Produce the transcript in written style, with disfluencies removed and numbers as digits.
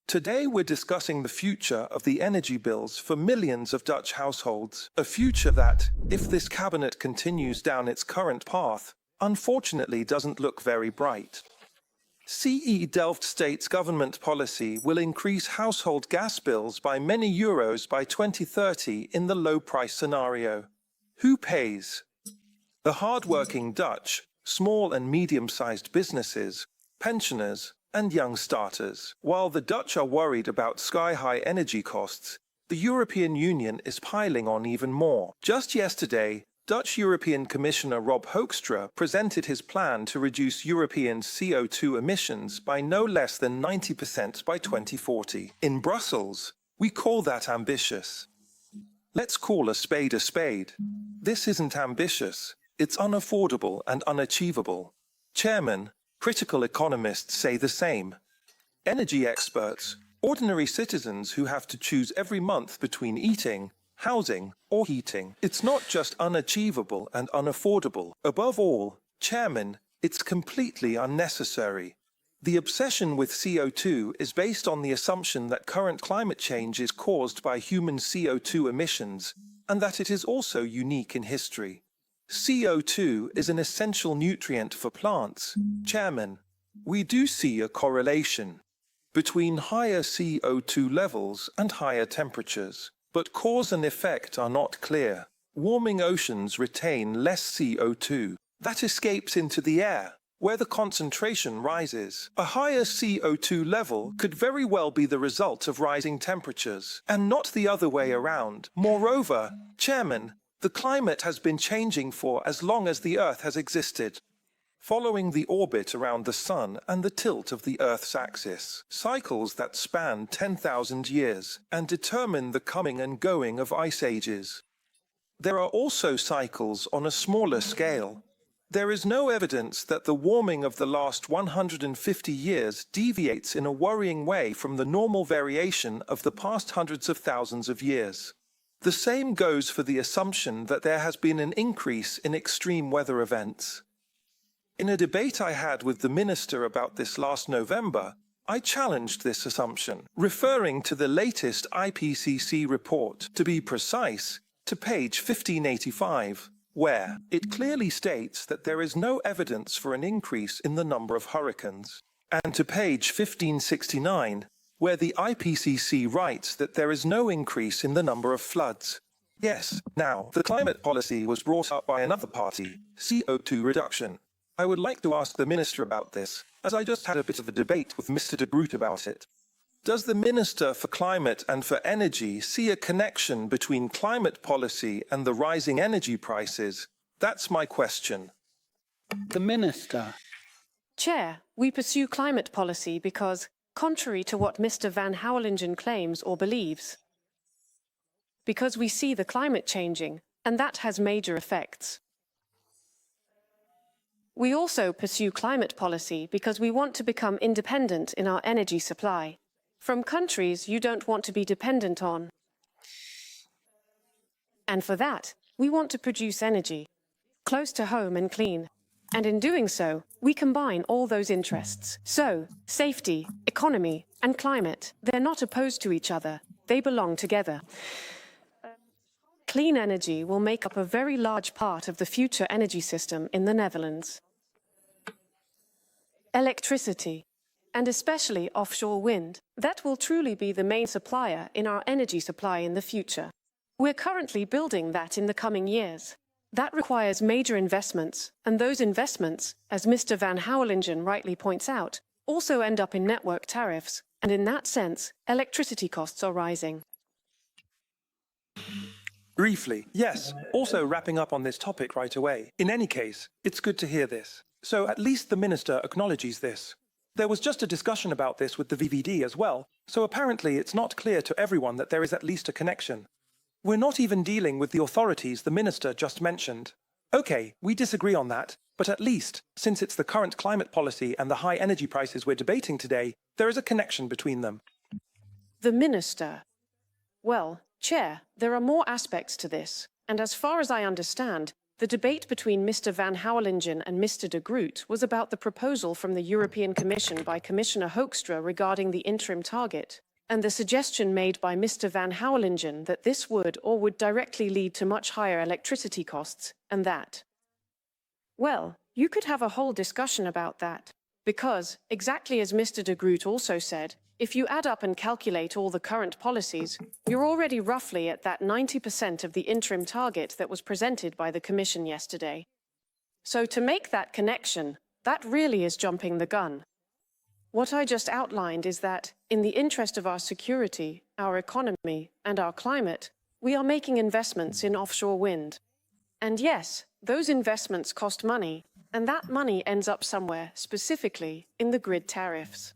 Today we're discussing the future of the energy bills for millions of Dutch households. A future that, if this cabinet continues down its current path, unfortunately doesn't look very bright. CE Delft states government policy will increase household gas bills by many euros by 2030 in the low-price scenario. Who pays? The hard-working Dutch, small and medium-sized businesses, pensioners, and young starters. While the Dutch are worried about sky-high energy costs, the European Union is piling on even more. Just yesterday, Dutch European Commissioner Rob Hoekstra presented his plan to reduce European CO2 emissions by no less than 90% by 2040. In Brussels, we call that ambitious. Let's call a spade a spade. This isn't ambitious, it's unaffordable and unachievable. Chairman, critical economists say the same. Energy experts, ordinary citizens who have to choose every month between eating, housing, or heating. It's not just unachievable and unaffordable. Above all, Chairman, it's completely unnecessary. The obsession with CO2 is based on the assumption that current climate change is caused by human CO2 emissions, and that it is also unique in history. CO2 is an essential nutrient for plants. Chairman, we do see a correlation between higher CO2 levels and higher temperatures. But cause and effect are not clear. Warming oceans retain less CO2. That escapes into the air, where the concentration rises. A higher CO2 level could very well be the result of rising temperatures, and not the other way around. Moreover, Chairman, the climate has been changing for as long as the Earth has existed. Following the orbit around the Sun and the tilt of the Earth's axis, cycles that span 10,000 years and determine the coming and going of ice ages. There are also cycles on a smaller scale. There is no evidence that the warming of the last 150 years deviates in a worrying way from the normal variation of the past hundreds of thousands of years. The same goes for the assumption that there has been an increase in extreme weather events. In a debate I had with the minister about this last November, I challenged this assumption, referring to the latest IPCC report, to be precise, to page 1585, where it clearly states that there is no evidence for an increase in the number of hurricanes, and to page 1569, where the IPCC writes that there is no increase in the number of floods. Yes, now, the climate policy was brought up by another party, CO2 reduction. I would like to ask the Minister about this, as I just had a bit of a debate with Mr. de Groot about it. Does the Minister for Climate and for Energy see a connection between climate policy and the rising energy prices? That's my question. The Minister. Chair, we pursue climate policy because, contrary to what Mr. Van Houwelingen claims or believes, because we see the climate changing, and that has major effects. We also pursue climate policy because we want to become independent in our energy supply, from countries you don't want to be dependent on. And for that, we want to produce energy, close to home and clean. And in doing so, we combine all those interests. So, safety, economy, and climate, they're not opposed to each other. They belong together. Clean energy will make up a very large part of the future energy system in the Netherlands. Electricity, and especially offshore wind, that will truly be the main supplier in our energy supply in the future. We're currently building that in the coming years. That requires major investments, and those investments, as Mr. Van Houwelingen rightly points out, also end up in network tariffs, and in that sense, electricity costs are rising. Briefly, yes, also wrapping up on this topic right away. In any case, it's good to hear this. So at least the Minister acknowledges this. There was just a discussion about this with the VVD as well, so apparently it's not clear to everyone that there is at least a connection. We're not even dealing with the authorities the Minister just mentioned. Okay, we disagree on that, but at least, since it's the current climate policy and the high energy prices we're debating today, there is a connection between them. The Minister. Well, Chair, there are more aspects to this, and as far as I understand, The debate between Mr. Van Houwelingen and Mr. de Groot was about the proposal from the European Commission by Commissioner Hoekstra regarding the interim target, and the suggestion made by Mr. Van Houwelingen that this would directly lead to much higher electricity costs, and that. Well, you could have a whole discussion about that, because, exactly as Mr. de Groot also said, if you add up and calculate all the current policies, you're already roughly at that 90% of the interim target that was presented by the Commission yesterday. So to make that connection, that really is jumping the gun. What I just outlined is that, in the interest of our security, our economy, and our climate, we are making investments in offshore wind. And yes, those investments cost money, and that money ends up somewhere, specifically in the grid tariffs.